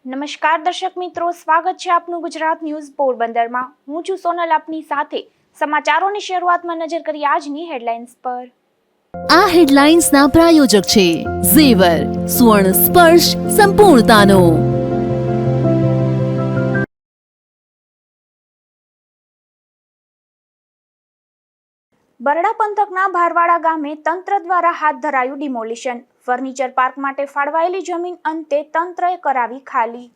નમસ્કાર દર્શક મિત્રો, સ્વાગત છે આપનું ગુજરાત ન્યૂઝ પોરબંદરમાં। હું છું સોનલ, આપની સાથે સમાચારોની શરૂઆતમાં નજર કરીએ આજની હેડલાઇન્સ પર। આ હેડલાઇન્સના પ્રાયોજક છે ઝેવર, સ્વર્ણ સ્પર્શ સંપૂર્ણતાનો। બરડા પંથકના ભારવાડા ગામે તંત્ર દ્વારા હાથ ધરાયું ડિમોલિશન। ફર્નિચર પાર્ક માટે ફાળવાયેલી જમીન અંતે તંત્રએ કરાવી ખાલી।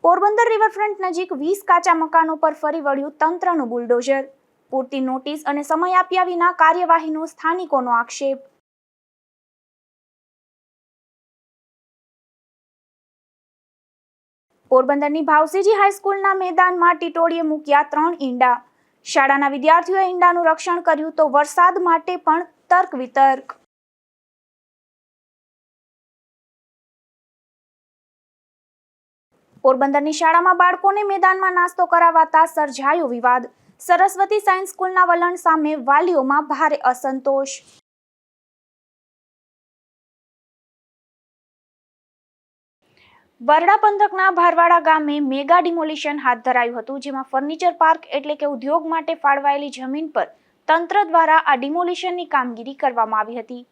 પોરબંદર રિવરફ્રન્ટ નજીક 20 કાચા મકાનો પર ફરી વળ્યું તંત્રનું બુલડોઝર। પૂરતી નોટિસ અને સમય આપ્યા વિના કાર્યવાહીનો સ્થાનિકોનો આક્ષેપ। પોરબંદરની ભાવસીજી હાઈસ્કૂલના મેદાનમાં ટીટોળીએ મૂક્યા 3 ઈંડા। શાળાના વિદ્યાર્થીઓએ ઈંડાનું રક્ષણ કર્યું તો વરસાદ માટે પણ તર્ક વિતર્ક। પોરબંદરની શાળામાં બાળકોને મેદાનમાં નાસ્તો કરાવાતા સર્જાયો વિવાદ। સરસ્વતી સાયન્સ સ્કૂલના વલણ સામે વાલીઓમાં ભારે અસંતોષ। બરડા પંથકના ભારવાડા ગામે મેગા ડિમોલિશન હાથ ધરાયું હતું, જેમાં ફર્નિચર પાર્ક એટલે કે ઉદ્યોગ માટે ફાળવાયેલી જમીન પર તંત્ર દ્વારા આ ડિમોલિશનની કામગીરી કરવામાં આવી હતી।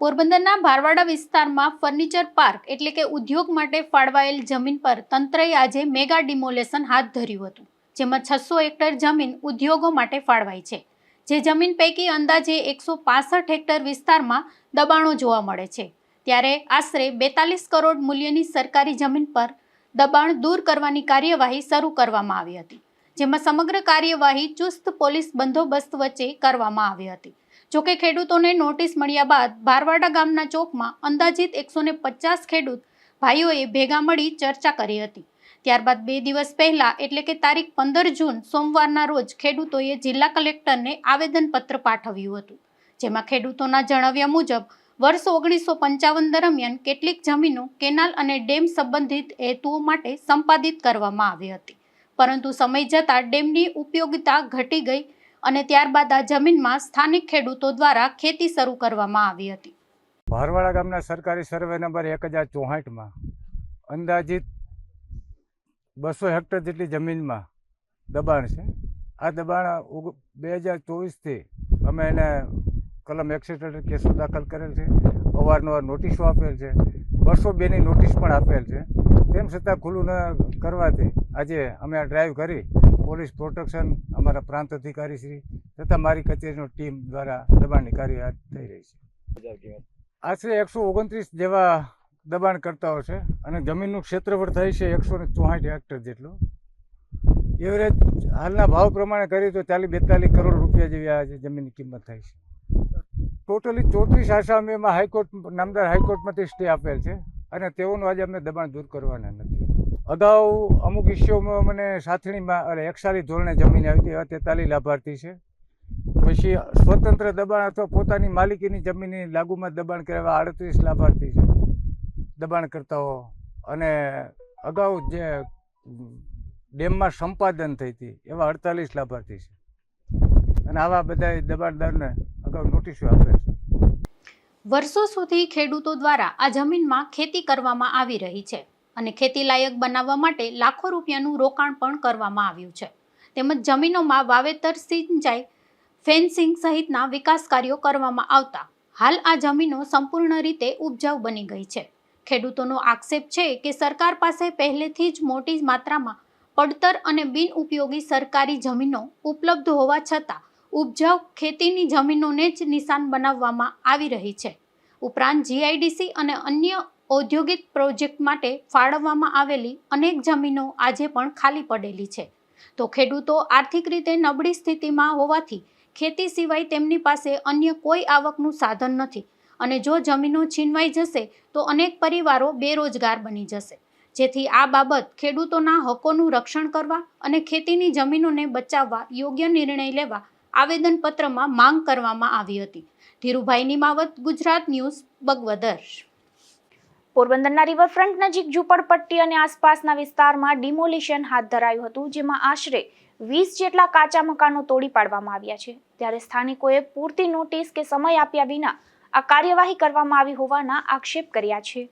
પોરબંદરના ભારવાડા વિસ્તારમાં ફર્નિચર પાર્ક એટલે કે ઉદ્યોગ માટે ફાળવાયેલ જમીન પર તંત્રએ આજે મેગા ડિમોલેશન હાથ ધર્યું હતું, જેમાં 600 હેક્ટર જમીન ઉદ્યોગો માટે ફાળવાઈ છે। જે જમીન પૈકી અંદાજે 165 હેક્ટર વિસ્તારમાં દબાણો જોવા મળે છે, ત્યારે આશરે 42 કરોડ મૂલ્યની સરકારી જમીન પર દબાણ દૂર કરવાની કાર્યવાહી શરૂ કરવામાં આવી હતી, જેમાં સમગ્ર કાર્યવાહી ચુસ્ત પોલીસ બંદોબસ્ત વચ્ચે કરવામાં આવી હતી। જોકે ખેડૂતોને નોટિસ મળ્યા બાદ ભારવાડા ગામના ચોકમાં અંદાજિત 150 ખેડૂત ભાઈઓએ ભેગા મળી ચર્ચા કરી હતી। ત્યારબાદ 2 દિવસ પહેલા એટલે કે તારીખ 15 જૂન સોમવારના રોજ ખેડૂતોએ જિલ્લા કલેક્ટરને આવેદનપત્ર પાઠવ્યું હતું, જેમાં ખેડૂતોના જણાવ્યા મુજબ વર્ષ 1955 દરમિયાન કેટલીક જમીનો કેનાલ અને ડેમ સંબંધિત હેતુઓ માટે સંપાદિત કરવામાં આવી હતી, પરંતુ સમય જતાં ડેમની ઉપયોગિતા ઘટી ગઈ અને ત્યારબાદ આ જમીનમાં સ્થાનિક ખેડૂતો દ્વારા ખેતી શરૂ કરવામાં આવી હતી। ભારવાડા ગામના સરકારી સર્વે નંબર 1064માં અંદાજિત 200 હેક્ટર જેટલી જમીનમાં દબાણ છે। આ દબાણ 2024થી અમે એને કલમ 61 કેસો દાખલ કરેલ છે, અવારનવાર નોટિસો આપેલ છે, 202ની નોટિસ પણ આપેલ છે। તેમ છતાં ખુલ્લું ન કરવાથી આજે અમે આ ડ્રાઈવ કરી પોલીસ પ્રોટેક્શન, અમારા પ્રાંત અધિકારી શ્રી તથા મારી કચેરીનો ટીમ દ્વારા દબાણની કાર્યવાહી થઈ રહી છે। આશરે 129 જેવા દબાણકર્તાઓ છે અને જમીનનું ક્ષેત્રફળ થાય છે 164 હેક્ટર જેટલું। એવરેજ હાલના ભાવ પ્રમાણે કરીએ તો 40-42 કરોડ રૂપિયા જેવી આ જમીનની કિંમત થાય છે। ટોટલી 34 આસામીમાં હાઈકોર્ટ, નામદાર હાઈકોર્ટમાંથી સ્ટે આપેલ છે અને તેઓનું આજે અમને દબાણ દૂર કરવાના નથી। અગાઉ અમુક ઇસ્યુમાં મને સાથણીમાં એકસારી ધોરણે જમીન આવી હતી, એવા 43 લાભાર્થી છે। પછી સ્વતંત્ર દબાણ અથવા પોતાની માલિકીની જમીનની લાગુમાં દબાણ કરાવવા 38 લાભાર્થી છે દબાણકર્તાઓ, અને અગાઉ જે ડેમમાં સંપાદન થઈ હતી એવા 48 લાભાર્થી છે અને આવા બધા દબાણદારને અગાઉ નોટિસો આપેલ છે। વર્ષો સુધી ખેડૂતો દ્વારા આ જમીનમાં ખેતી કરવામાં આવી રહી છે અને ખેતી લાયક બનાવવા માટે લાખો રૂપિયાનું રોકાણ પણ કરવામાં આવ્યું છે, તેમજ જમીનોમાં વાવેતર, સિંચાઈ, ફેન્સિંગ સહિતના વિકાસ કાર્યો કરવામાં આવતા હાલ આ જમીનો સંપૂર્ણ રીતે ઉપજાઉ બની ગઈ છે। ખેડૂતોનો આક્ષેપ છે કે સરકાર પાસે પહેલેથી જ મોટી માત્રામાં પડતર અને બિનઉપયોગી સરકારી જમીનો ઉપલબ્ધ હોવા છતાં ઉપજાઉ ખેતીની જમીનોને જ નિશાન બનાવવામાં આવી રહી છે। ઉપરાંત જીઆઈડીસી અને અન્ય ઔદ્યોગિક પ્રોજેક્ટ માટે ફાળવવામાં આવેલી અનેક જમીનો આજે પણ ખાલી પડેલી છે, તો ખેડૂતો આર્થિક રીતે નબળી સ્થિતિમાં હોવાથી ખેતી સિવાય તેમની પાસે અન્ય કોઈ આવકનું સાધન નથી અને જો જમીનો છીનવાઈ જશે તો અનેક પરિવારો બેરોજગાર બની જશે, જેથી આ બાબત ખેડૂતોના હકોનું રક્ષણ કરવા અને ખેતીની જમીનોને બચાવવા યોગ્ય નિર્ણય લેવા આવેદનપત્રમાં માંગ કરવામાં આવી હતી। ધીરુભાઈ નિમાવત, ગુજરાત ન્યૂઝ, બગવદર। પોરબંદરના રિવરફ્રન્ટ નજીક ઝૂંપડપટ્ટી અને આસપાસના વિસ્તારમાં ડિમોલિશન હાથ ધરાયું હતું, જેમાં આશરે 20 જેટલા કાચા મકાનો તોડી પાડવામાં આવ્યા છે। ત્યારે સ્થાનિકોએ પૂરતી નોટિસ કે સમય આપ્યા વિના આ કાર્યવાહી કરવામાં આવી હોવાના આક્ષેપ કર્યા છે.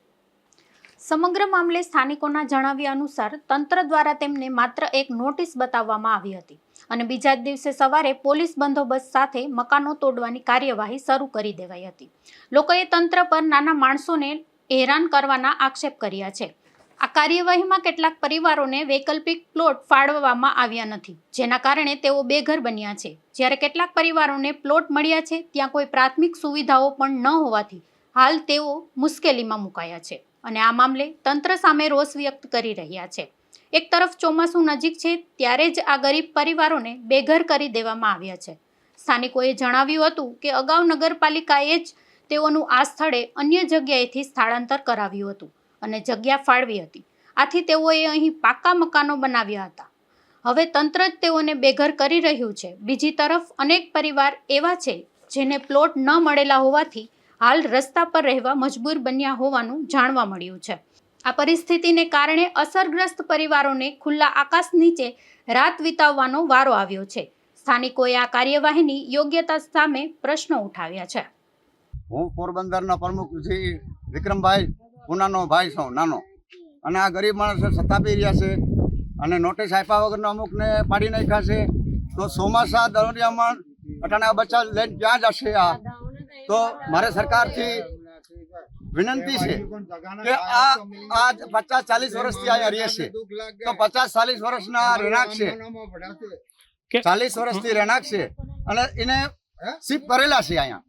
સમગ્ર મામલે સ્થાનિકોના જણાવ્યા અનુસાર તંત્ર દ્વારા તેમને માત્ર એક નોટિસ બતાવવામાં આવી હતી અને બીજા જ દિવસે સવારે પોલીસ બંદોબસ્ત સાથે મકાનો તોડવાની કાર્યવાહી શરૂ કરી દેવાઈ હતી. લોકોએ તંત્ર પર નાના માણસોને હેરાન કરવાના આક્ષેપ કર્યા છે. આ કાર્યવાહીમાં કેટલાક પરિવારોને વૈકલ્પિક પ્લોટ ફાળવવામાં આવ્યા નથી, જેના કારણે તેઓ બેઘર બન્યા છે, જ્યારે કેટલાક પરિવારોને પ્લોટ મળ્યા છે ત્યાં કોઈ પ્રાથમિક સુવિધાઓ પણ ન હોવાથી હાલ તેઓ મુશ્કેલીમાં મુકાયા છે અને આ મામલે તંત્ર સામે રોષ વ્યક્ત કરી રહ્યા છે. એક તરફ ચોમાસું નજીક છે ત્યારે જ આ ગરીબ પરિવારોને બેઘર કરી દેવામાં આવ્યા છે. સ્થાનિકોએ જણાવ્યું હતું કે અગાઉ નગરપાલિકાએ જ તેઓનું આ સ્થળે અન્ય જગ્યાએથી સ્થળાંતર કરાવ્યું હતું અને જગ્યા ફાળવી હતી. આથી તેઓએ અહીં પાકા મકાનો બનાવ્યા હતા. હવે તંત્ર જ તેઓને બેઘર કરી રહ્યું છે. બીજી તરફ અનેક પરિવાર એવા છે જેને પ્લોટ ન મળેલા હોવાથી હાલ રસ્તા પર રહેવા મજબૂર બન્યા હોવાનું જાણવા મળ્યું છે. આ પરિસ્થિતિને કારણે અસરગ્રસ્ત પરિવારોને ખુલ્લા આકાશ નીચે રાત વિતાવવાનો વારો આવ્યો છે. સ્થાનિકોએ આ કાર્યવાહીની યોગ્યતા સામે પ્રશ્નો ઉઠાવ્યા છે. હું પોરબંદરના પ્રમુખ શ્રી વિક્રમભાઈ પુનાનો ભાઈ છું, નાનો, અને આ ગરીબ માણસો સતાપી રહ્યા છે અને નોટિસ આપ્યા વગરનો અમુકને પાડી નાખ્યા છે. તો ચોમાસા દરમિયાનમાં અટાણા બચ્ચા લઈને ક્યાં જશે? આ તો મારે સરકારથી વિનંતી છે કે આ 50-40 વર્ષથી અહીંયા રહે છે, તો 50-40 વર્ષના રહેણાંક છે, 40 વર્ષથી રહેણાંક છે અને એને શિફ્ટ કરેલા છે અહીંયા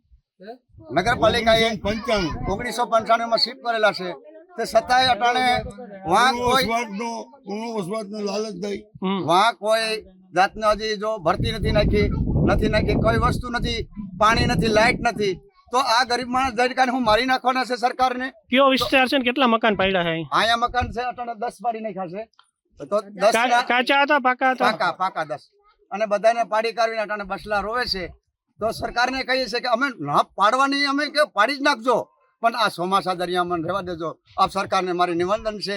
નગરપાલિકાએ 1995 માં શિફ્ટ કરેલા છે. તે છતાંય અટાણે વાં કોઈ જાતનો હજી જો ભરતી નથી નાખી, કોઈ વસ્તુ નથી, પાણી નથી, લાઇટ નથી. તો આ ગરીબ માણસ જઈને હું મારી નાખવાના છે સરકારને. કયો વિસ્તાર છે ને કેટલા મકાન પડ્યા છે? અહીંયા મકાન છે અટાણે 10 પાડી નાખ્યા છે. તો 10 કાચા હતા, પાકા હતા? પાકા 10, અને બધાને પાડી કાઢીને અટાણે બસલા રોવે છે. તો સરકારને કહીએ છીએ કે અમે ના પાડવાની, અમે કે પાડી જ નાખજો, પણ આ ચોમાસા દરિયામાં રહેવા દેજો. આપ સરકારને મારી નિવેદન છે.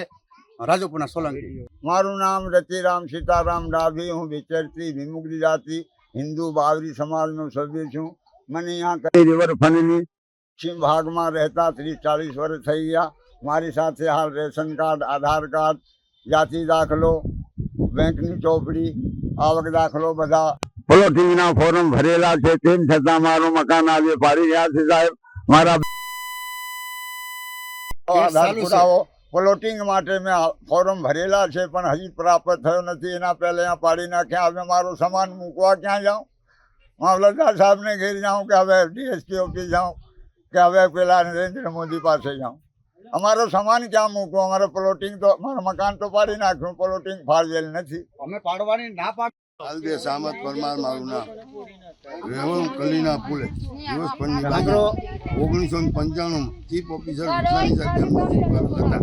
રાજુપુના સોલંકી. મારું નામ રતિરામ સીતારામ ડાભી. હું વિચરતી વિમુક્ત જાતિ હિન્દુ બાવરી સમાજનો સભ્ય છું. મને यहाँ કઈ રિવરફ્રન્ટની પશ્ચિમ ભાગમાં રહેતા 30-40 વર્ષ થઈ ગયા. મારી સાથે હાલ રેશન કાર્ડ, આધાર કાર્ડ, જાતિ દાખલો, બેંકની ચોપડી, આવક દાખલો બધા પ્લોટિંગના ફોર્મ ભરેલા છે. તેમ છતાં મારું મકાન આજે પાડી રહ્યા છે સાહેબ. મારા આધાર પુરાવો પ્લોટિંગ માટે મેં ફોર્મ ભરેલા છે પણ હજી પ્રાપ્ત થયો નથી. એના પહેલા અહીંયા પાડી નાખ્યા. હવે મારો સામાન મૂકવા ક્યાં જાઉં? મામલતદાર સાહેબને ઘેર જાઉં કે હવે ડીએસપી ઓફિસ જાઉં કે હવે પેલા નરેન્દ્ર મોદી પાસે જાઉં? અમારો સામાન ક્યાં મૂકવો? અમારો પ્લોટિંગ તો, મારું મકાન તો પાડી નાખ્યું, પ્લોટિંગ ફાળવેલ નથી. અમે પાડવાની ના પાડ. અલ્દેશ અહમદ પરમાર મારું નામ. રેવણ કલીના પુલે દિવસ પરની 1995 ચીફ ઓફિસર વિસાણી સાહેબ હતા.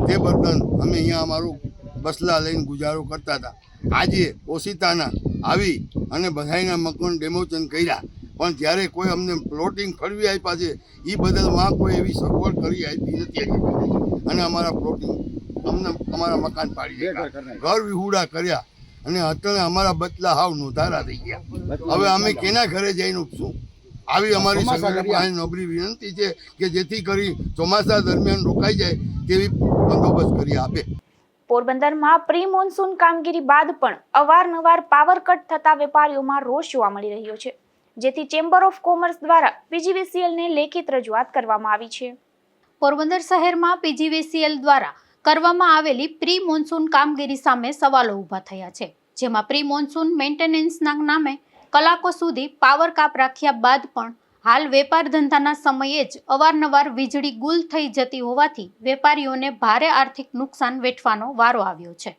તે બદલ અમે અહીંયા અમારું બસલા લઈને ગુજારો કરતા હતા. આજે ઓશિતાના આવી અને બધાના મકાન ડેમોચન કર્યા, પણ જ્યારે કોઈ અમને પ્લોટિંગ ફળવી આપ્યા છે એ બદલ માં કોઈ એવી સગવડ કરી આપી નથી અને અમારા પ્લોટિંગ અમને અમારા મકાન પાડી દીધા, ઘર વિહુડા કર્યા અને અત્યારે અમારા બદલા હાવ નોંધારા થઈ ગયા. હવે અમે કેના ઘરે જઈને ઉઠશું? આવી અમારી સરકાર પાસે નબળી વિનંતી છે કે જેથી કરી ચોમાસા દરમિયાન રોકાઈ જાય તેવી બંદોબસ્ત કરી આપે. પોરબંદરમાં પ્રી મોન્સૂન કામગીરી બાદ પણ અવારનવાર પાવર કટ થતા વેપારીઓમાં રોષ જોવા મળી રહ્યો છે, જેથી ચેમ્બર ઓફ કોમર્સ દ્વારા પીજીવીસીએલને લેખિત રજૂઆત કરવામાં આવી છે. પોરબંદર શહેરમાં પીજીવીસીએલ દ્વારા કરવામાં આવેલી પ્રી મોન્સૂન કામગીરી સામે સવાલો ઊભા થયા છે, જેમાં પ્રી મોન્સૂન મેન્ટેનન્સના નામે કલાકો સુધી પાવર કાપ રાખ્યા બાદ પણ હાલ વેપાર ધંધાના સમયે જ અવારનવાર વીજળી ગુલ થઈ જતી હોવાથી વેપારીઓને ભારે આર્થિક નુકસાન વેઠવાનો વારો આવ્યો છે.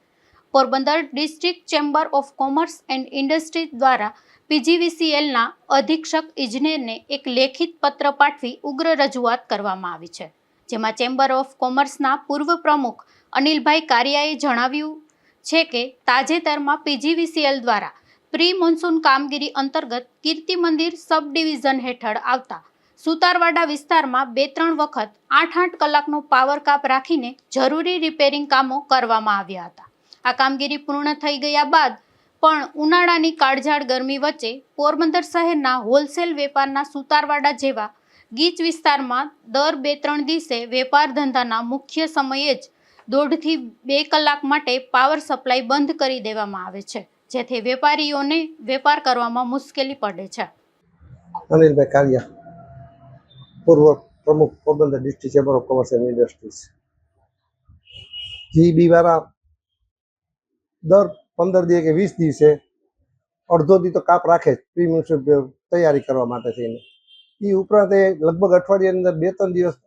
Porbandar district chamber of commerce and industry દ્વારા પીજીવીસીએલના અધિક્ષક ઇજનેરને એક લેખિત પત્ર પાઠવી ઉગ્ર રજૂઆત કરવામાં આવી છે, જેમાં ચેમ્બર ઓફ કોમર્સના પૂર્વ પ્રમુખ અનિલભાઈ કારિયાએ જણાવ્યું છે કે તાજેતરમાં પીજીવીસીએલ દ્વારા પ્રી મોન્સૂન કામગીરી અંતર્ગત કીર્તિ મંદિર સબ ડિવિઝન હેઠળ આવતા સુતારવાડા વિસ્તારમાં 2-3 વખત 8-8 કલાકનો પાવર કાપ રાખીને જરૂરી રિપેરિંગ કામો કરવામાં આવ્યા હતા. આ કામગીરી પૂર્ણ થઈ ગયા બાદ પણ ઉનાળાની કાળઝાળ ગરમી વચ્ચે પોરબંદર શહેરના હોલસેલ વેપારના સુતારવાડા જેવા ગીચ વિસ્તારમાં દર 2-3 દિવસે વેપાર ધંધાના મુખ્ય સમયે જ 1.5 થી 2 કલાક માટે પાવર સપ્લાય બંધ કરી દેવામાં આવે છે, જેથી વેપારીઓને વેપાર કરવામાં મુશ્કેલી પડે છે. અનિલભાઈ કારિયા, પૂર્વ પ્રમુખ Porbandar district chamber of commerce and industries. GB વાળા દર 15 દિવસે કે 20 દિવસે અડધો દી તો કાપ રાખે જ પ્રી મ્યુનિસિપલ તૈયારી કરવા માટે થઈને. એ ઉપરાંત એ લગભગ અઠવાડિયાની અંદર 2-3 દિવસ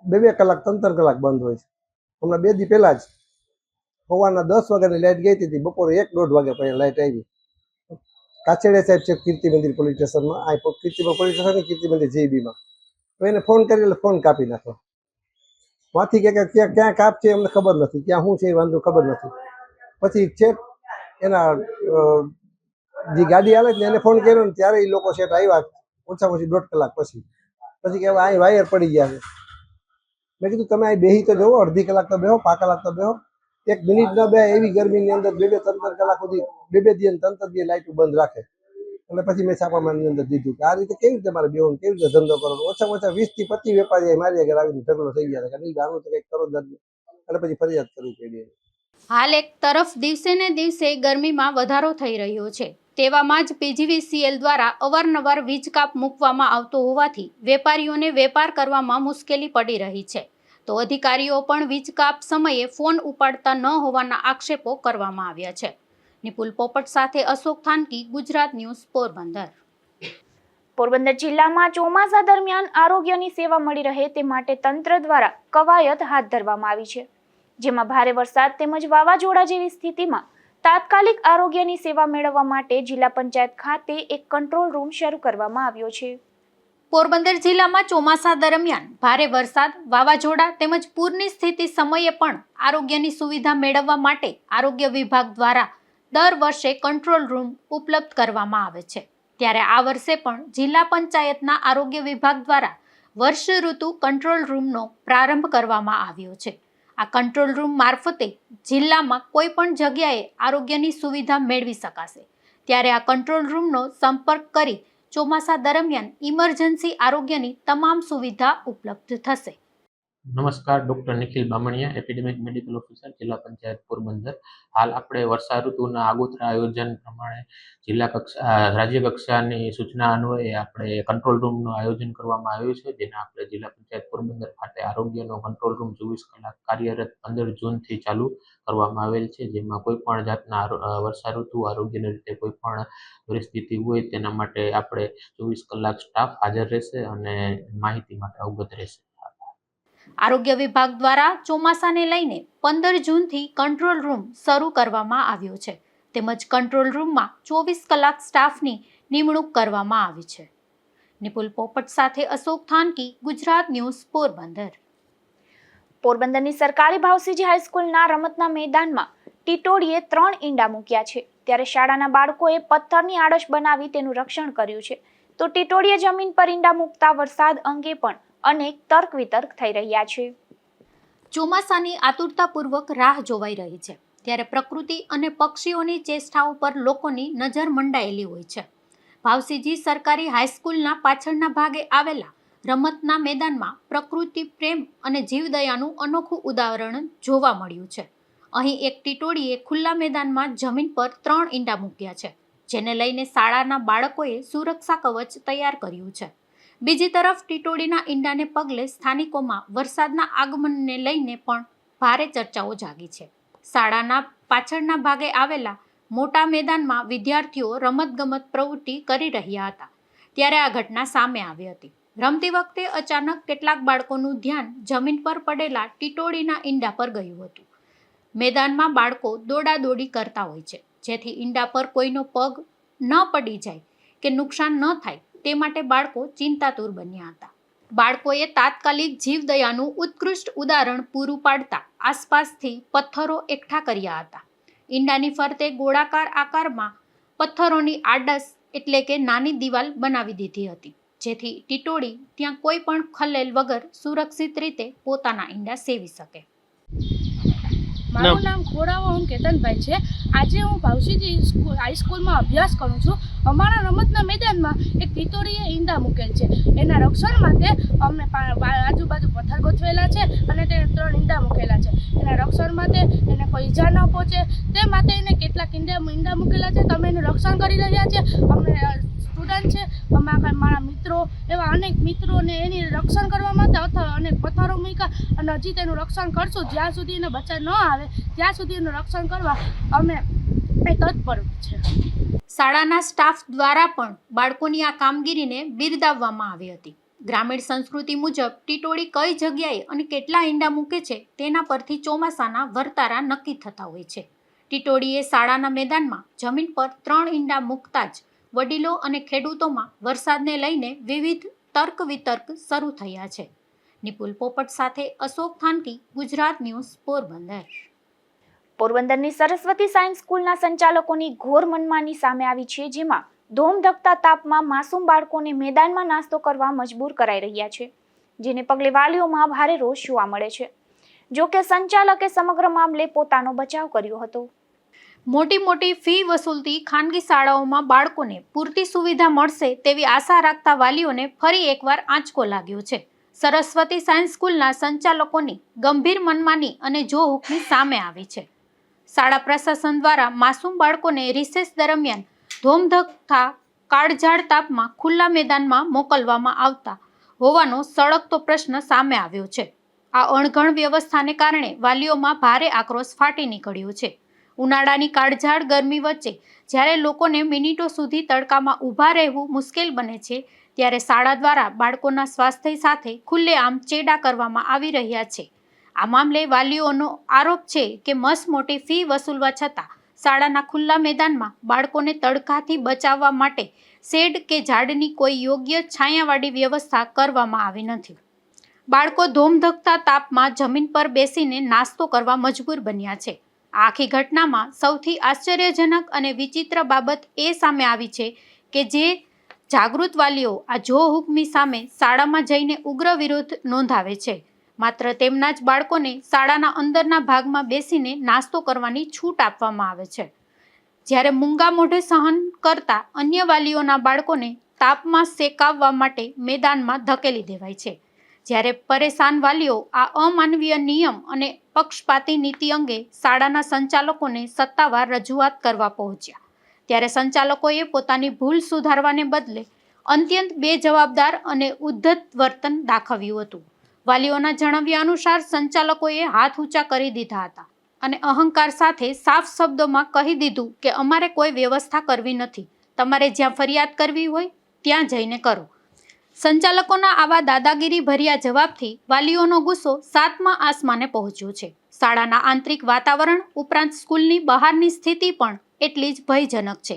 2-2 કલાક 3-3 કલાક બંધ હોય છે. હમણાં 2 દી પહેલા જ સવારના 10 વાગ્યાની લાઇટ ગઈ હતી, બપોરે 1-1.5 વાગ્યા પછી લાઇટ આવી. કાછેડે સાહેબ છે કીર્તિ મંદિર પોલીસ સ્ટેશનમાં, આ કીર્તિ પોલીસ સ્ટેશન કીર્તિ મંદિર જીબીમાં. તો એને ફોન કરી એટલે ફોન કાપી નાખો. વાંથી કે ક્યાં કાપ છે એમને ખબર નથી, ક્યાં શું છે એ વાંધો ખબર નથી. પછી છે એના જે ગાડી આવે ને એને ફોન કર્યો ને ત્યારે એ લોકો સેટ આવ્યા ઓછામાં ઓછી 1.5 કલાક પછી કે અહીં વાયર પડી ગયા છે. મેં કીધું તમે અહીં બેસી તો જુઓ, અડધી કલાક તો બેહો, 5 કલાક તો બેહો. 1 મિનિટ ન બે એવી ગરમીની અંદર 2-3 કલાક સુધી 2 દિવસ 3 દિવસ લાઇટ બંધ રાખે. અને પછી મેં છાપામાની અંદર દીધું કે આ રીતે કેવી રીતે મારે બેહવું, કેવી રીતે ધંધો કરવાનો. ઓછામાં ઓછા 20 થી 25 વેપારી મારી આગળ આવીને ઢગલો થઈ ગયા કે નહીં આનું તો કંઈક કરો જ નથી, અને પછી ફરિયાદ કરવી પડી. હાલ એક તરફ દિવસે ને દિવસે ગરમીમાં વધારો થઈ રહ્યો છે, તેવામાં જ પીજીવીસીએલ દ્વારા અવારનવાર વીજ કાપ મૂકવામાં આવતો હોવાથી વેપારીઓને વેપાર કરવામાં મુશ્કેલી પડી રહી છે. તો અધિકારીઓ પણ વીજ કાપ સમયે ફોન ઉપાડતા ન હોવાના આક્ષેપો કરવામાં આવ્યા છે. નિપુલ પોપટ સાથે અશોક થાનકી, ગુજરાત ન્યૂઝ, પોરબંદર. પોરબંદર જિલ્લામાં ચોમાસા દરમિયાન આરોગ્યની સેવા મળી રહે તે માટે તંત્ર દ્વારા કવાયત હાથ ધરવામાં આવી છે, જેમાં ભારે વરસાદ તેમજ વાવાઝોડા જેવી સ્થિતિમાં તાત્કાલિક આરોગ્યની સેવા મેળવવા માટે જિલ્લા પંચાયત ખાતે એક કંટ્રોલ રૂમ શરૂ કરવામાં આવ્યો છે. પોરબંદર જિલ્લામાં ચોમાસા દરમિયાન ભારે વરસાદ, વાવાઝોડા તેમજ પૂરની સ્થિતિ સમયે પણ આરોગ્યની સુવિધા મેળવવા માટે આરોગ્ય વિભાગ દ્વારા દર વર્ષે કંટ્રોલ રૂમ ઉપલબ્ધ કરવામાં આવે છે. ત્યારે આ વર્ષે પણ જિલ્લા પંચાયતના આરોગ્ય વિભાગ દ્વારા વર્ષ ઋતુ કંટ્રોલ રૂમનો પ્રારંભ કરવામાં આવ્યો છે. આ કંટ્રોલ રૂમ મારફતે જિલ્લામાં કોઈ પણ જગ્યાએ આરોગ્યની સુવિધા મેળવી શકાશે. ત્યારે આ કંટ્રોલ રૂમનો સંપર્ક કરી ચોમાસા દરમિયાન ઇમરજન્સી આરોગ્યની તમામ સુવિધા ઉપલબ્ધ થશે. નમસ્કાર, doctor Nikhil Bamaniya, epidemic medical officer, જિલ્લા પંચાયત પોરબંદર. હાલ આપણે વર્ષા ઋતુના આગોતરા આયોજન પ્રમાણે રાજ્ય કક્ષાની સૂચના અન્વયે આપણે કંટ્રોલ રૂમનું આયોજન કરવામાં આવ્યું છે, જેને આપણે જિલ્લા પંચાયત પોરબંદર ખાતે આરોગ્યનો કંટ્રોલ રૂમ 24 કલાક કાર્યરત 15 જૂનથી ચાલુ કરવામાં આવેલ છે, જેમાં કોઈ પણ જાતના વર્ષા ઋતુ આરોગ્યની રીતે કોઈ પણ પરિસ્થિતિ હોય તેના માટે આપણે 24 કલાક સ્ટાફ હાજર રહેશે અને માહિતી માટે અવગત રહેશે. આરોગ્ય વિભાગ દ્વારા ચોમાસાને લઈને 15 જૂનથી કંટ્રોલ રૂમ શરૂ કરવામાં આવ્યો છે, તેમજ કંટ્રોલ રૂમમાં 24 કલાક સ્ટાફની નિમણૂક કરવામાં આવી છે. નિપુલ પોપટ સાથે અશોક થાનકી, ગુજરાત ન્યૂઝ, પોરબંદર. પોરબંદરની સરકારી ભાવસીજી હાઈસ્કૂલના રમતના મેદાનમાં ટીટોડીએ 3 ઈંડા મૂક્યા છે, ત્યારે શાળાના બાળકોએ પથ્થરની આડશ બનાવી તેનું રક્ષણ કર્યું છે. તો ટીટોડીએ જમીન પર ઈંડા મૂકતા વરસાદ અંગે પણ અનેક તર્ક વિતર્ક થઈ રહ્યા છે. ચોમાસાની આતુરતાપૂર્વક રાહ જોવાઈ રહી છે, ત્યારે પ્રકૃતિ અને પક્ષીઓની ચેષ્ટાઓ પર લોકોની નજર મંડાયેલી હોય છે. ભાવસીજી સરકારી હાઈસ્કૂલના પાછળના ભાગે આવેલા રમતના મેદાનમાં પ્રકૃતિ પ્રેમ અને જીવદયાનું અનોખું ઉદાહરણ જોવા મળ્યું છે. અહીં એક ટીટોડીએ ખુલ્લા મેદાનમાં જમીન પર 3 ઈંડા મૂક્યા છે, જેને લઈને શાળાના બાળકોએ સુરક્ષા કવચ તૈયાર કર્યું છે. બીજી તરફ ટીટોડીના ઈંડાને પગલે સ્થાનિકોમાં વરસાદના આગમનને લઈને પણ ભારે ચર્ચાઓ જાગી છે. શાળાના પાછળના ભાગે આવેલા મોટા મેદાનમાં વિદ્યાર્થીઓ રમતગમત પ્રવૃત્તિ કરી રહ્યા હતા, ત્યારે આ ઘટના સામે આવી હતી. રમતી વખતે અચાનક કેટલાક બાળકોનું ધ્યાન જમીન પર પડેલા ટીટોડીના ઈંડા પર ગયું હતું. મેદાનમાં બાળકો દોડાદોડી કરતા હોય છે, જેથી ઈંડા પર કોઈનો પગ ન પડી જાય કે નુકસાન ન થાય તે માટે બાળકો ચિંતાતુર બન્યા હતા. બાળકોએ તાત્કાલિક જીવદયાનું ઉત્કૃષ્ટ ઉદાહરણ પૂરું પાડતા આસપાસથી પથ્થરો એકઠા કર્યા હતા. ઈંડાની ફરતે ગોળાકાર આકારમાં પથ્થરોની આડસ એટલે કે નાની દિવાલ બનાવી દીધી હતી, જેથી ટીટોડી ત્યાં કોઈ પણ ખલેલ વગર સુરક્ષિત રીતે પોતાના ઈંડા સેવી શકે. મારું નામ ખોડાવા ઓમ કેતનભાઈ છે. આજે હું ભાવસીજી હાઈસ્કૂલમાં અભ્યાસ કરું છું. અમારા રમતના મેદાનમાં એક ટીટોડીએ ઈંડા મૂકેલ છે. એના રક્ષણ માટે અમે આજુબાજુ પથ્થર ગોઠવેલા છે અને તેને 3 ઈંડા મૂકેલા છે. એના રક્ષણ માટે એને કોઈ ઈજા ન પહોંચે તે માટે એને કેટલાક ઈંડા મૂકેલા છે. તમે એનું રક્ષણ કરી રહ્યા છે. અમે સ્ટુડન્ટ છે, મારા મિત્રો એવા અનેક મિત્રોને એની રક્ષણ કરવા માટે અનેક પથ્થરો મૂક્યા અને હજી તેનું રક્ષણ કરશું. જ્યાં સુધી એનો બચ્ચા ન આવે ત્યાં સુધી એનું રક્ષણ કરવા અમે તત્પર છે. શાળાના સ્ટાફ દ્વારા પણ બાળકોની આ કામગીરીને બિરદાવવામાં આવી હતી. ગ્રામીણ સંસ્કૃતિ મુજબ ટીટોડી કઈ જગ્યાએ અને કેટલા ઈંડા મૂકે છે તેના પરથી ચોમાસાના વર્તારા નક્કી થતા હોય છે. ટીટોડીએ શાળાના મેદાનમાં જમીન પર 3 ઈંડા મૂકતા જ વડીલો અને ખેડૂતોમાં વરસાદને લઈને વિવિધ તર્ક વિતર્ક શરૂ થયા છે. નિપુલ પોપટ સાથે અશોક થાનકી, ગુજરાત ન્યૂઝ, પોરબંદર. પોરબંદરની સરસ્વતી સાયન્સ સ્કૂલના સંચાલકોની ઘોર મનમાની સામે આવી છે, જેમાં ધોમધકતા તાપમાં માસૂમ બાળકોને મેદાનમાં નાસ્તો કરવા મજબૂર કરાઈ રહ્યા છે, જેને પગલે વાલીઓમાં ભારે રોષ જોવા મળે છે. જો કે સંચાલકે સમગ્ર મામલે પોતાનો બચાવ કર્યો હતો. મોટી મોટી ફી વસૂલતી ખાનગી શાળાઓમાં બાળકોને પૂરતી સુવિધા મળશે તેવી આશા રાખતા વાલીઓને ફરી એકવાર આંચકો લાગ્યો છે. સરસ્વતી સાયન્સ સ્કૂલના સંચાલકોની ગંભીર મનમાની અને જોહુકની સામે આવી છે. શાળા પ્રશાસન દ્વારા માસૂમ બાળકોને રિસેસ દરમિયાન ધોમધકતા કાળઝાળ તાપમાં ખુલ્લા મેદાનમાં મોકલવામાં આવતા હોવાનો સળગતો પ્રશ્ન સામે આવ્યો છે. આ અણઘડ વ્યવસ્થાને કારણે વાલીઓમાં ભારે આક્રોશ ફાટી નીકળ્યો છે. ઉનાળાની કાળઝાળ ગરમી વચ્ચે જ્યારે લોકોને મિનિટો સુધી તડકામાં ઊભા રહેવું મુશ્કેલ બને છે, ત્યારે શાળા દ્વારા બાળકોના સ્વાસ્થ્ય સાથે ખુલ્લેઆમ ચેડા કરવામાં આવી રહ્યા છે. આ મામલે વાલીઓનો આરોપ છે કે મસમોટી ફી વસૂલવા છતાં શાળાના ખુલ્લા મેદાનમાં બાળકોને તડકાથી બચાવવા માટે શેડ કે ઝાડની કોઈ યોગ્ય છાયાવાળી વ્યવસ્થા કરવામાં આવી નથી. બાળકો ધોમધકતા તાપમાં જમીન પર બેસીને નાસ્તો કરવા મજબૂર બન્યા છે. આખી ઘટનામાં સૌથી આશ્ચર્યજનક અને વિચિત્ર બાબત એ સામે આવી છે કે જે જાગૃત વાલીઓ આ જોહુકમી સામે શાળામાં જઈને ઉગ્ર વિરોધ નોંધાવે છે, માત્ર તેમના જ બાળકોને શાળાના અંદરના ભાગમાં બેસીને નાસ્તો કરવાની છૂટ આપવામાં આવે છે, જ્યારે મૂંગા મોઢે સહન કરતા અન્ય વાલીઓના બાળકોને તાપમાં સેકાવવા માટે મેદાનમાં ધકેલી દેવાય છે. જ્યારે પરેશાન વાલીઓ આ અમાનવીય નિયમ અને પક્ષપાતી નીતિ અંગે શાળાના સંચાલકોને સત્તાવાર રજૂઆત કરવા પહોંચ્યા, ત્યારે સંચાલકોએ પોતાની ભૂલ સુધારવાને બદલે અત્યંત બેજવાબદાર અને ઉદ્ધત વર્તન દાખવ્યું હતું. વાલીઓના જણાવ્યા અનુસાર સંચાલકોએ હાથ ઊંચા કરી દીધા હતા અને અહંકાર સાથે સાફ શબ્દોમાં કહી દીધું કે અમારે કોઈ વ્યવસ્થા કરવી નથી, તમારે જ્યાં ફરિયાદ કરવી હોય ત્યાં જઈને કરો. સંચાલકોના આવા દાદાગીરી ભર્યા જવાબથી વાલીઓનો ગુસ્સો 7મા આસમાને પહોંચ્યો છે. શાળાના આંતરિક વાતાવરણ ઉપરાંત સ્કૂલની બહારની સ્થિતિ પણ એટલી જ ભયજનક છે.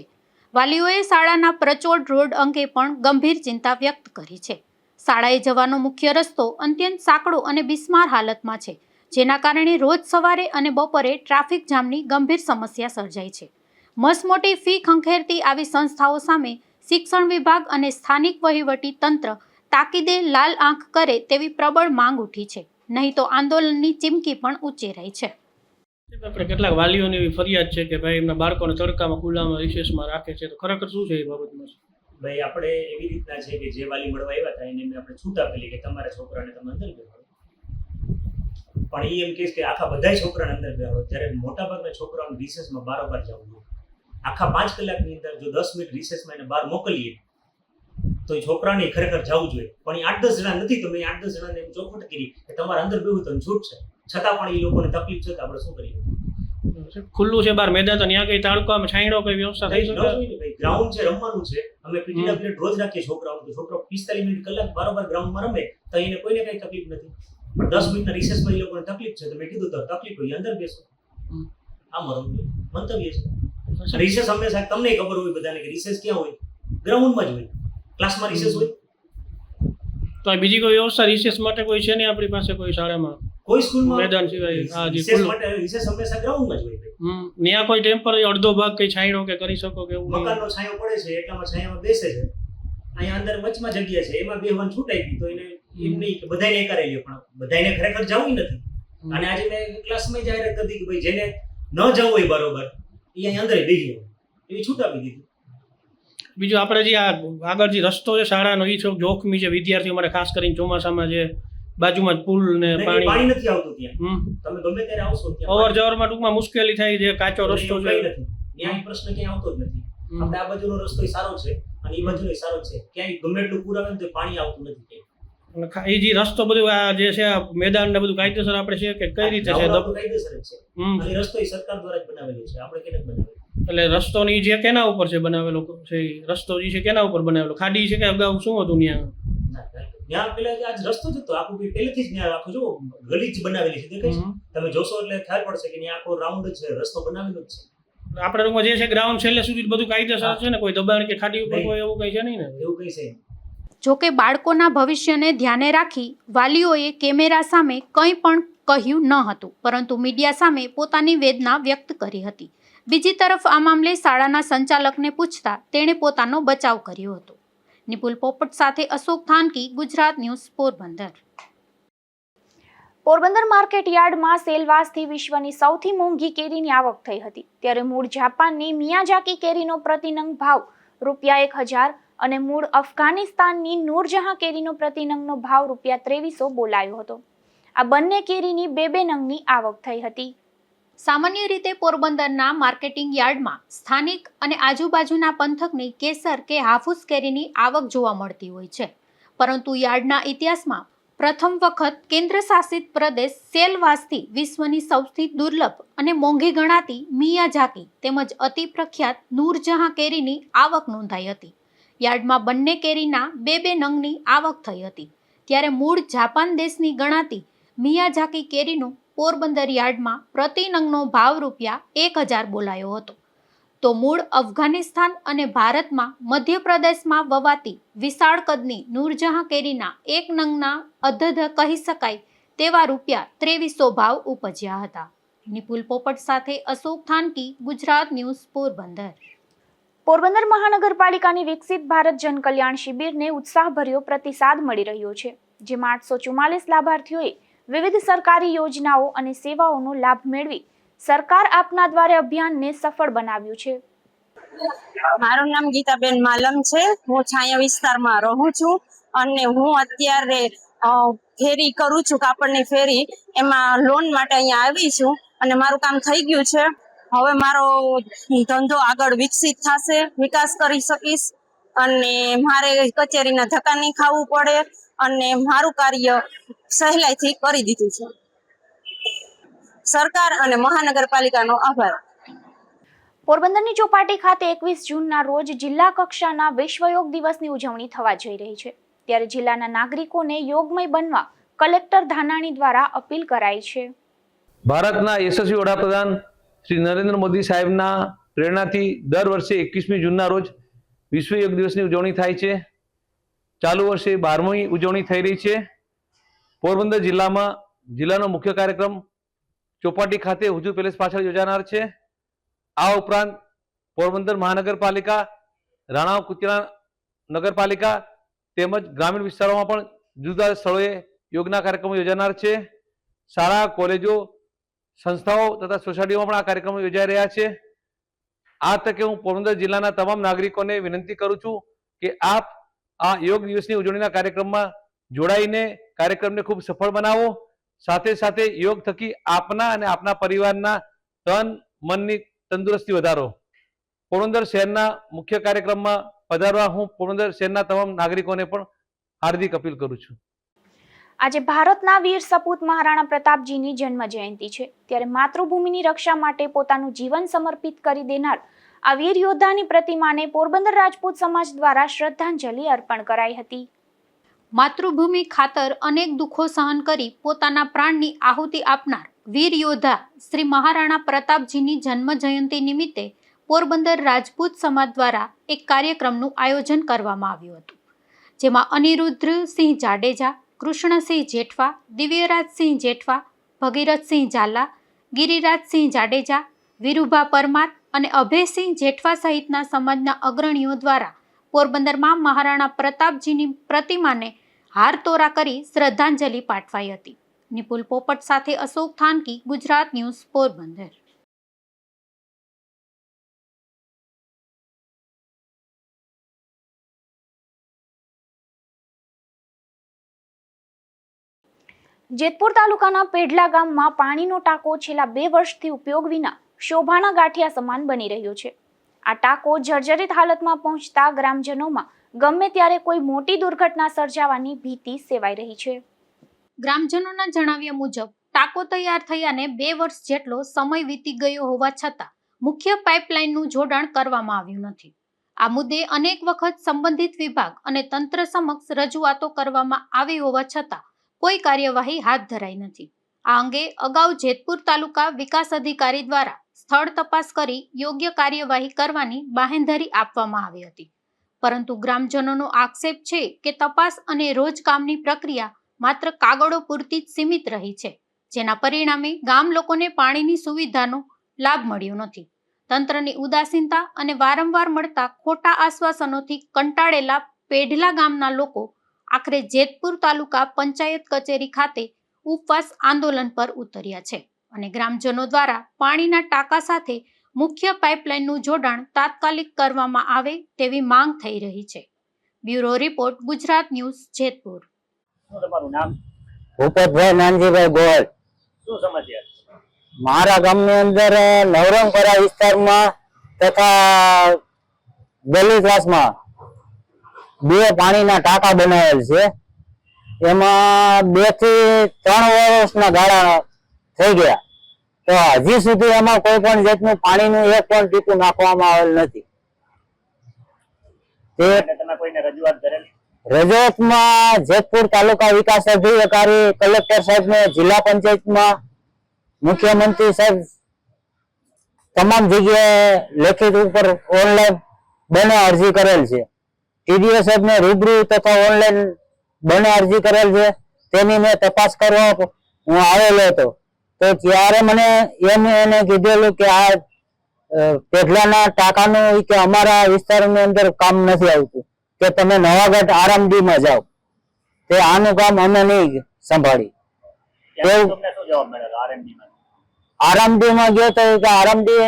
વાલીઓએ શાળાના પ્રચોડ રોડ અંગે પણ ગંભીર ચિંતા વ્યક્ત કરી છે. શાળાએ જવાનો મુખ્ય રસ્તો અત્યંત સાંકડો અને બિસ્માર હાલતમાં છે, જેના કારણે રોજ સવારે અને બપોરે ટ્રાફિક જામની ગંભીર સમસ્યા સર્જાય છે. મસમોટી ફી ખંખેરતી આવી સંસ્થાઓ સામે શિક્ષણ વિભાગ અને સ્થાનિક વહીવટી તંત્ર તાકીદે લાલ આંખ કરે તેવી પ્રબળ માંગ ઉઠી છે, નહીં તો આંદોલનની ચીમકી પણ ઉચ્ચેરાઈ છે. આપણે કેટલાક વાલીઓની એવી ફરિયાદ છે કે ભાઈ એમના બાળકોને તડકામાં ખુલ્લામાં રિસેસમાં રાખે છે, તો ખરેખર શું છે એ બાબતમાં? ભાઈ આપણે એવી રીતના છે કે જે વાલી મળવા આવ્યા હતા એને આપણે છૂટ આપેલી કે તમારા છોકરાને તમે અંદર બેહાડો, પણ એ એમ કહે કે આખા બધા છોકરાને અંદર બેહાડો, ત્યારે મોટાભાગના છોકરાઓને રિસેસમાં બારોબાર જવું જોઈએ. આખા 5 કલાકની અંદર જો 10 મિનિટ રિસેસમાં એને બહાર મોકલીએ તો એ છોકરાને ખરેખર જવું જોઈએ, પણ એ 8-10 જણા નથી, તો મેં 8-10 જણાને એમ ચોખવટ કરી કે તમારે અંદર બેહવું તો છૂટ છે, છતાં પણ એ લોકોને તકલીફ છે તો આપણે શું કરીએ? ખુલ્લું છે બહાર મેદાન, તો ત્યાં કઈ તાળુકામાં છાંયડો કઈ વ્યવસ્થા થઈ શકે? ગ્રાઉન્ડ છે, રમવાનું છે, અમે પીટીના પીરિયડ રોજ રાખીએ છોકરાઓ, તો છોકરાઓ 45 મિનિટ કલાક બારોબાર ગ્રાઉન્ડમાં રમે તો એને કોઈને કઈ તકલીફ નથી, પણ 10 મિનિટના રિસેસમાં એ લોકોને તકલીફ છે, તો મેં કીધું તો તકલીફ હોય અંદર બેસો. આ મારું મંતવ્ય છે. રિસેસ હંમેશા તમને ખબર હોય બધાને કે રિસેસ ક્યાં હોય? ગ્રાઉન્ડમાં જ હોય, ક્લાસમાં રિસેસ હોય. તો બીજી કોઈ વ્યવસ્થા રિસેસ માટે કોઈ છે નહીં આપણી પાસે કોઈ શાળામાં? કોઈ સ્કૂલમાં મેદાન સિવાય આ જે રિસેસ માટે રિસેસ હંમેશા ગ્રાઉન્ડમાં જ હોય. ત્યાં કોઈ ટેમ્પરરી અડધો ભાગ કઈ છાંયડો કે કરી શકો કે એવું? મકાનનો છાંયો પડે છે એટલામાં છાંયામાં બેસે છે, અહીંયા અંદર વચમાં જગ્યા છે એમાં બેહવાનું છૂટાઈ ગઈ તો એને એમ નહીં કે બધાને એકારે લે, પણ બધાને ખરેખર જવું નથી. અને આજે મેં ક્લાસમાં જાહેરાત કરી કે ભાઈ જેને ન જવું હોય બરોબર એ અહીંયા અંદર બેસી જાય એવી છૂટ આપી દીધી. બીજું આપણે જે આ આગળ જે રસ્તો છે શાળાનો એ થોડોક જોખમી છે વિદ્યાર્થીઓ માટે, ખાસ કરીને ચોમાસામાં જે બાજુમાં જ પુલ ને પાણી નથી આવતું ત્યાં. તમે ગમે ત્યારે આવશો ત્યાં અવર જવરમાં ટૂંકમાં મુશ્કેલી થાય, જે કાચો રસ્તો છે ત્યાં પ્રશ્ન ક્યાં આવતો જ નથી. આપણે આ બાજુનો રસ્તો સારો છે અને એ બાજુનો સારો છે, ક્યાંય ગમે એટલું પૂર આવે ને તો પાણી આવતું નથી. એ જે રસ્તો બધું આ જે છે મેદાન ને બધું કાયદેસર આપણે છે કે કઈ રીતે છે? કાયદેસર જ છે અને રસ્તો એ સરકાર દ્વારા જ બનાવેલો છે, આપણે કેને બનાવેલો. એટલે રસ્તોની જે કેના ઉપર છે બનાવેલો છે? રસ્તો જે છે કેના ઉપર બનાવેલો? ખાડી છે કે અગાઉ શું હતું ત્યાં પેલા આજ રસ્તો જ હતો આખું, પહેલેથી જ ત્યાં આખું જો ગલી જ બનાવેલી છે. દેખાય છે, તમે જોશો એટલે ખ્યાલ પડશે કે ત્યાં આખો રાઉન્ડ જ છે, રસ્તો બનાવેલો જ છે. આપણા રૂમમાં જે છે ગ્રાઉન્ડ છેલ્લે સુધી બધું કાયદેસર છે ને? કોઈ દબાણ કે ખાડી ઉપર કોઈ એવું કઈ છે નહીં ને? એવું કઈ છે. જોકે બાળકોના ભવિષ્યને ધ્યાને રાખી વાલીઓએ કેમેરા સામે કંઈ પણ કહ્યું ન હતું, પરંતુ મીડિયા સામે પોતાની વેદના વ્યક્ત કરી હતી. બીજી તરફ આ મામલે શાળાના સંચાલકને પૂછતા તેણે પોતાનો બચાવ કર્યો હતો. નિપુલ પોપટ સાથે અશોક થાનકી, ગુજરાત ન્યૂઝ, પોરબંદર. પોરબંદર માર્કેટ યાર્ડમાં સેલવાસથી વિશ્વની સૌથી મોંઘી કેરીની આવક થઈ હતી. ત્યારે મૂળ જાપાનની મિયાઝાકી કેરીનો પ્રતિનંગ ભાવ ₹1000 અને મૂળ અફઘાનિસ્તાનની નૂરજહાં કેરીનો પ્રતિનંગનો ભાવ ₹2300 બોલાયો હતો. આ બંને કેરીની 2 નંગની આવક થઈ હતી. સામાન્ય રીતે પોરબંદરના માર્કેટિંગ યાર્ડમાં સ્થાનિક અને આજુબાજુના પંથકની કેસર કે હાફૂસ કેરીની આવક જોવા મળતી હોય છે, પરંતુ યાર્ડના ઇતિહાસમાં પ્રથમ વખત કેન્દ્ર શાસિત પ્રદેશ સેલવાસથી વિશ્વની સૌથી દુર્લભ અને મોંઘી ગણાતી મિયાઝાકી તેમજ અતિ પ્રખ્યાત નૂરજહાં કેરીની આવક નોંધાઈ હતી. યાર્ડમાં બંને કેરીના 2 નંગની આવક થઈ હતી. ત્યારે મૂળ જાપાન દેશની ગણાતી મિયાઝાકી કેરીનો પોરબંદર યાર્ડમાં પ્રતિ નંગનો ભાવ ₹1000 બોલાયો હતો, તો મૂળ અફઘાનિસ્તાન અને ભારતમાં મધ્યપ્રદેશમાં વવાતી વિશાળ કદની નૂરજહાં કેરીના 1 નંગના અધધ કહી શકાય તેવા ₹2300 ભાવ ઉપજ્યા હતા. નિપુલ પોપટ સાથે અશોક થાનકી, ગુજરાત ન્યૂઝ, પોરબંદર. પોરબંદર મહાનગરપાલિકાની વિકસિત ભારત જનકલ્યાણ શિબિરને ઉત્સાહભર્યો પ્રતિસાદ મળી રહ્યો છે, જેમાં 844 લાભાર્થીઓએ વિવિધ સરકારી યોજનાઓ અને સેવાઓનો લાભ મેળવી સરકાર આપના દ્વારે અભિયાનને સફળ બનાવ્યું છે. મારું નામ ગીતાબેન માલમ છે. હું છાયા વિસ્તારમાં રહું છું અને હું અત્યારે ફેરી કરું છું, કાપડની ફેરી. એમાં લોન માટે અહીંયા આવી છું અને મારું કામ થઈ ગયું છે. હવે મારો ધંધો આગળ વિકસિત થશે, વિકાસ કરી શકીશ અને મારે કચેરીના ધક્કા નહીં ખાવું પડે અને મારું કાર્ય સહેલાઈથી કરી દીધું છે. સરકાર અને મહાનગરપાલિકાનો આભાર. પોરબંદરની ચોપાટી ખાતે 21 જૂનના રોજ જિલ્લા કક્ષાના વિશ્વ યોગ દિવસની ઉજવણી થવા જઈ રહી છે. ત્યારે જિલ્લાના નાગરિકોને યોગમય બનવા કલેક્ટર ધાનાણી દ્વારા અપીલ કરાઈ છે. ભારતના યશસ્વી વડાપ્રધાન શ્રી નરેન્દ્ર મોદી સાહેબના પ્રેરણાથી દર વર્ષે 21મી જૂનના રોજ વિશ્વ યોગ દિવસની ઉજવણી થાય છે. ચાલુ વર્ષે 12મી ઉજવણી થઈ રહી છે. પોરબંદર જિલ્લામાં જિલ્લાનો મુખ્ય કાર્યક્રમ ચોપાટી ખાતે હુજુર પેલેસ પાછળ યોજાનાર છે. આ ઉપરાંત પોરબંદર મહાનગરપાલિકા, રાણાવ કુતિયા નગરપાલિકા તેમજ ગ્રામીણ વિસ્તારોમાં પણ જુદા સ્થળોએ યોગના કાર્યક્રમો યોજાનાર છે. શાળા, કોલેજો, સંસ્થાઓ તથા સોસાયટીઓમાં પણ આ કાર્યક્રમો યોજાઈ રહ્યા છે. આ તકે હું પોરબંદર જિલ્લાના તમામ નાગરિકોને વિનંતી કરું છું કે આપ આ યોગ દિવસની ઉજવણીના કાર્યક્રમમાં જોડાઈને કાર્યક્રમને ખૂબ સફળ બનાવો. સાથે સાથે યોગ થકી આપના અને આપના પરિવારના તન મનની તંદુરસ્તી વધારો. પોરબંદર શહેરના મુખ્ય કાર્યક્રમમાં પધારવા હું પોરબંદર શહેરના તમામ નાગરિકોને પણ હાર્દિક અપીલ કરું છું. આજે ભારતના વીર સપૂત મહારાણા પ્રતાપજીની જન્મ જયંતિ છે. ત્યારે માતૃભૂમિની રક્ષા માટે પોતાનું જીવન સમર્પિત કરી દેનાર આ વીર યોદ્ધાની પ્રતિમાને પોરબંદર રાજપૂત સમાજ દ્વારા શ્રદ્ધાંજલિ અર્પણ કરાઈ હતી. માતૃભૂમિ ખાતર અનેક દુઃખો સહન કરી પોતાના પ્રાણની આહુતિ આપનાર વીર યોદ્ધા શ્રી મહારાણા પ્રતાપજીની જન્મ જયંતિ નિમિત્તે પોરબંદર રાજપૂત સમાજ દ્વારા એક કાર્યક્રમનું આયોજન કરવામાં આવ્યું હતું, જેમાં અનિરુદ્ધસિંહ જાડેજા, કૃષ્ણસિંહ જેઠવા, દિવ્યરાજસિંહ જેઠવા, ભગીરથસિંહ ઝાલા, ગિરિરાજસિંહ જાડેજા, વીરુભા પરમાર અને અભયસિંહ જેઠવા સહિતના સમાજના અગ્રણીઓ દ્વારા પોરબંદરમાં મહારાણા પ્રતાપજીની પ્રતિમાને હાર તોરા કરી શ્રદ્ધાંજલિ પાઠવાઈ હતી. નિપુલ પોપટ સાથે અશોક થાનકી, ગુજરાત ન્યૂઝ, પોરબંદર. જેતપુર તાલુકાના પેઢલા ગામમાં પાણીનો ટાંકો છેલ્લા 2 વર્ષથી ઉપયોગ વિના શોભાના ગાંઠિયા સમાન બની રહ્યો છે. આ ટાંકો જર્જરિત હાલતમાં પહોંચતા ગ્રામજનોમાં ગમે ત્યારે કોઈ મોટી દુર્ઘટના સર્જાવાની ભીતિ સેવાઈ રહી છે. ગ્રામજનોના જણાવ્યા મુજબ ટાંકો તૈયાર થયાને 2 વર્ષ જેટલો સમય વીતી ગયો હોવા છતાં મુખ્ય પાઇપલાઇનનું જોડાણ કરવામાં આવ્યું નથી. આ મુદ્દે અનેક વખત સંબંધિત વિભાગ અને તંત્ર સમક્ષ રજૂઆતો કરવામાં આવી હોવા છતાં કોઈ કાર્યવાહી હાથ ધરાઈ નથી. આ અંગે અગાઉ જેતપુર તાલુકા વિકાસ અધિકારી દ્વારા સ્થળ તપાસ કરી યોગ્ય કાર્યવાહી કરવાની બાહેંધરી આપવામાં આવી હતી, પરંતુ ગ્રામજનોનો આક્ષેપ છે કે તપાસ અને રોજકામની પ્રક્રિયા માત્ર કાગળો પૂરતી જ સીમિત રહી છે, જેના પરિણામે ગામ લોકોને પાણીની સુવિધાનો લાભ મળ્યો નથી. તંત્રની ઉદાસીનતા અને વારંવાર મળતા ખોટા આશ્વાસનોથી કંટાળેલા પેઢલા ગામના લોકો આખરે જેતપુર તાલુકા પંચાયત કચેરી ખાતે ઉપવાસ આંદોલન પર ઉતર્યા છે અને ગ્રામજનો દ્વારા પાણીના ટાંકા સાથે મુખ્ય પાઇપલાઇનનું જોડાણ તાત્કાલિક કરવામાં આવે તેવી માંગ થઈ રહી છે. Bureau report, Gujarat news, Jetpur. શું તમારું નામ? ભૂપતભાઈ નાનજીભાઈ ગોળ. શું સમસ્યા? મારા ગામની અંદર નવરંગપરા વિસ્તારમાં તથા ગલી ક્લાસમાં 2 પાણીના ટાંકા બનાવેલ છે. એમાં 2 થી 3 વર્ષના ગાળા થઈ ગયા, તો હજી સુધી એમાં કોઈ પણ જાતનું પાણીનું એક પણ ટીપું નાખવામાં આવેલ નથી. રજૂઆતમાં જેતપુર તાલુકા વિકાસ અધિકારી, કલેક્ટર સાહેબને, જિલ્લા પંચાયતમાં, મુખ્યમંત્રી સાહેબ તમામ જગ્યાએ લેખિત ઉપર ઓનલાઈન બંને અરજી કરેલ છે. ટીડીઓ સાહેબને રૂબરૂ તથા ઓનલાઈન બંને અરજી કરેલ છે. તેની મેં તપાસ કરવા હું આવેલો હતો, તો ત્યારે મને એને કીધેલું કે આ પેઢલાના ટાંકાનું કે અમારા વિસ્તારની અંદર કામ નથી આવતું, કે તમે નવાગઢ આરએમડીમાં જાઓ, તે આનું કામ અમે નહીં સંભાળી. આરએમડીમાં ગયો તો આરએમડી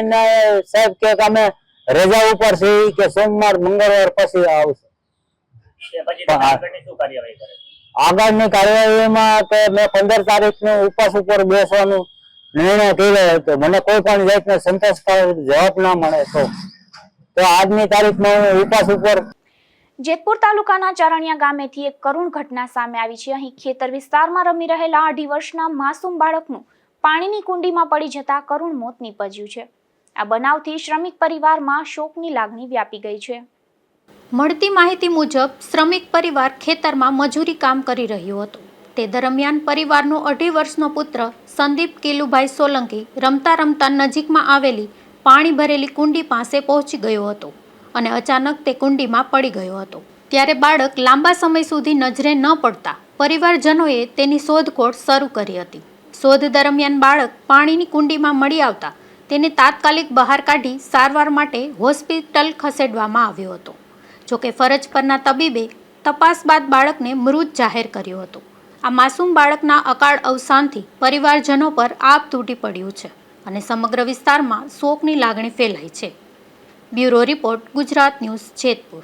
સાહેબ કે અમે રજા ઉપર છે, કે સોમવાર મંગળવાર પછી આવશે. આગળની કાર્યવાહીમાં તો મેં 15 તારીખનો ઉપવાસ ઉપર બેસવાનું નિર્ણય કર્યો હતો. મને કોઈ પણ જાતનો સંતોષકારક જવાબ ના મળે તો આજની તારીખમાં હું ઉપવાસ ઉપર. જેતપુર તાલુકાના ચારણિયા ગામેથી એક કરુણ ઘટના સામે આવી છે. અહીં ખેતર વિસ્તારમાં રમી રહેલા 2.5 વર્ષના માસૂમ બાળકનું પાણીની કુંડીમાં પડી જતા કરુણ મોત નીપજ્યું છે. આ બનાવથી શ્રમિક પરિવારમાં શોકની લાગણી વ્યાપી ગઈ છે. મળતી માહિતી મુજબ શ્રમિક પરિવાર ખેતરમાં મજૂરી કામ કરી રહ્યો હતો. તે દરમિયાન પરિવારનો 2.5 વર્ષનો પુત્ર સંદીપ કેલુભાઈ સોલંકી રમતા રમતા નજીકમાં આવેલી પાણી ભરેલી કુંડી પાસે પહોંચી ગયો હતો અને અચાનક તે કુંડીમાં પડી ગયો હતો. ત્યારે બાળક લાંબા સમય સુધી નજરે ન પડતા પરિવારજનોએ તેની શોધખોળ શરૂ કરી હતી. શોધ દરમિયાન બાળક પાણીની કુંડીમાં મળી આવતા તેને તાત્કાલિક બહાર કાઢી સારવાર માટે હોસ્પિટલ ખસેડવામાં આવ્યો હતો. જોકે ફરજ પરના તબીબે તપાસ બાદ બાળકને મૃત જાહેર કર્યો હતો. આ માસૂમ બાળકના અકાળ અવસાનથી પરિવારજનો પર આભ તૂટી પડ્યું છે અને સમગ્ર વિસ્તારમાં શોકની લાગણી ફેલાઈ છે. Bureau report, Gujarat news, Jetpur.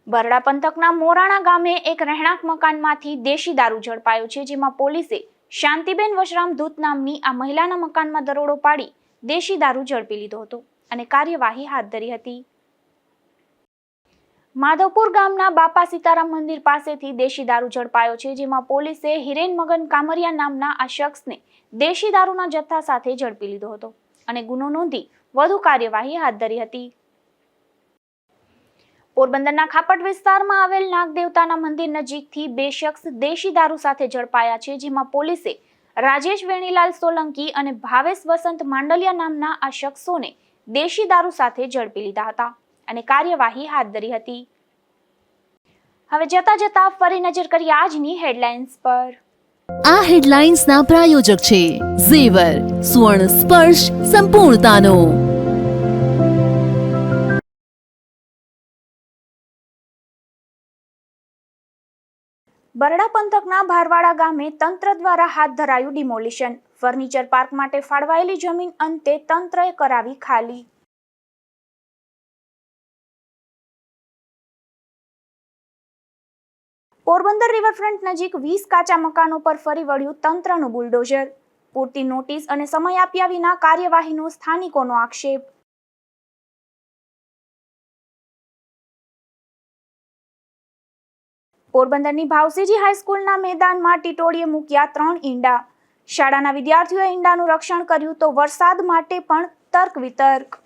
Barda પંથકના મોરાણા ગામે એક રહેણાંક મકાનમાંથી દેશી દારૂ ઝડપાયો છે, જેમાં પોલીસે શાંતિબેન વશરામ ધૂત નામની આ મહિલાના મકાનમાં દરોડો પાડી દેશી દારૂ ઝડપી લીધો હતો અને કાર્યવાહી હાથ ધરી હતી. માધવપુર ગામના બાપા સીતારામ મંદિર પાસેથી દેશી દારૂ ઝડપાયો છે, જેમાં પોલીસે હિરેન મગન કામરિયા નામના આ શખ્સને દેશી દારૂના જથ્થા સાથે ઝડપી લીધો હતો અને ગુનો નોંધી વધુ કાર્યવાહી હાથ ધરી હતી. પોરબંદરના ખાપટ વિસ્તારમાં આવેલ નાગદેવતાના મંદિર નજીકથી 2 શખ્સ દેશી દારૂ સાથે ઝડપાયા છે, જેમાં પોલીસે રાજેશ વેણીલાલ સોલંકી અને ભાવેશ વસંત માંડલિયા નામના આ શખ્સોને દેશી દારૂ સાથે ઝડપી લીધા હતા અને કાર્યવાહી હાથ ધરી હતી. હવે જતા જતા ફરી નજર કરીએ આજની હેડલાઇન્સ પર. આ હેડલાઇન્સના પ્રાયોજક છે ઝેવર, સ્વર્ણ સ્પર્શ સંપૂર્ણતાનો. બરડા પંથકના ભારવાડા ગામે તંત્ર દ્વારા હાથ ધરાયું ડિમોલિશન. ફર્નિચર પાર્ક માટે ફાળવાયેલી જમીન અંતે તંત્રએ કરાવી ખાલી. પોરબંદર રિવરફ્રન્ટ નજીક 20 કાચા મકાનો પર ફરી વળ્યું તંત્રનું બુલડોઝર. પૂરતી નોટિસ અને સમય આપ્યા વિના કાર્યવાહીનો સ્થાનિકોનો આક્ષેપ. પોરબંદરની ભાવસીજી હાઈસ્કૂલના મેદાનમાં ટીટોળીએ મૂક્યા 3 ઈંડા. શાળાના વિદ્યાર્થીઓએ ઈંડાનું રક્ષણ કર્યું તો વરસાદ માટે પણ તર્ક વિતર્ક.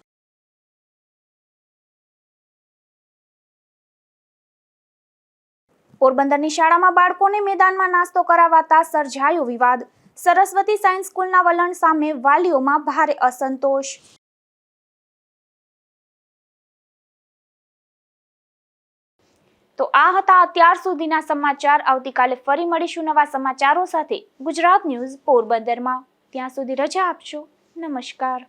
પોરબંદરની શાળામાં બાળકોને મેદાનમાં નાસ્તો કરાવાતા સર્જાયો વિવાદ. સરસ્વતી સાયન્સ સ્કૂલના વલણ સામે વાલીઓમાં ભારે અસંતોષ. તો આ હતા અત્યાર સુધીના સમાચાર. આવતીકાલે ફરી મળીશું નવા સમાચારો સાથે ગુજરાત ન્યૂઝ પોરબંદરમાં. ત્યાં સુધી રજા આપશો. નમસ્કાર.